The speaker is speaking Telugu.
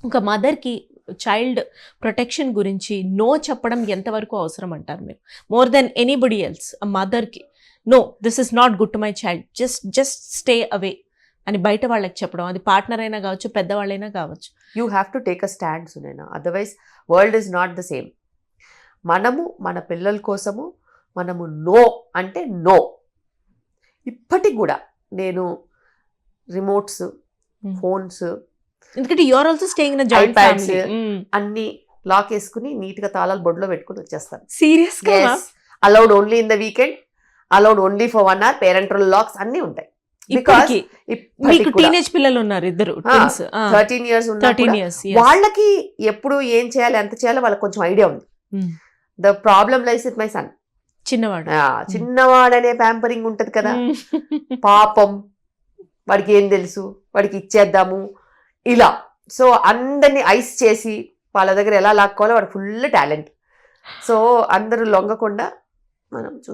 ఒక మదర్కి చైల్డ్ ప్రొటెక్షన్ గురించి నో చెప్పడం ఎంతవరకు అవసరం అంటారు మీరు? మోర్ దెన్ ఎనీబడి ఎల్స్, మదర్కి no, this is not good to my child, just stay away అని బయట వాళ్ళకి చెప్పడం, అది పార్ట్నర్ అయినా కావచ్చు, పెద్దవాళ్ళైనా కావచ్చు. You have to take a stand Sunaina, otherwise world is not the same. మనము మన పిల్లల కోసము మనము నో అంటే నో. ఇప్పటికి కూడా నేను రిమోట్స్, ఫోన్స్, ఎందుకంటే you are also staying in a joint iPads, family. అన్ని లాక్ వేసుకుని నీట్గా తాళాలు బొడ్లో పెట్టుకుని వచ్చేస్తాను. సీరియస్ గా allowed only in the weekend, allowed only for 1 hour, parental locks అన్ని ఉంటాయి. బికాస్ మీకు టీనేజ్ పిల్లలు ఉన్నారు, ఇద్దరు twins. 13 years 13 years, yes. వాళ్ళకి ఎప్పుడు ఏం చేయాలి, ఎంత చేయాలో వాళ్ళకి కొంచెం ఐడియా ఉంది. The problem lies with my son. చిన్నవాడు చిన్నవాడనే ప్యాంపరింగ్ ఉంటది కదా, పాపం వాడికి ఏం తెలుసు, వాడికి ఇచ్చేద్దాము ఇలా. సో అందరినీ ఐస్ చేసి వాళ్ళ దగ్గర ఎలా లాక్కోవాలో వాడికి ఫుల్ టాలెంట్. సో అందరూ లొంగకుండా మనం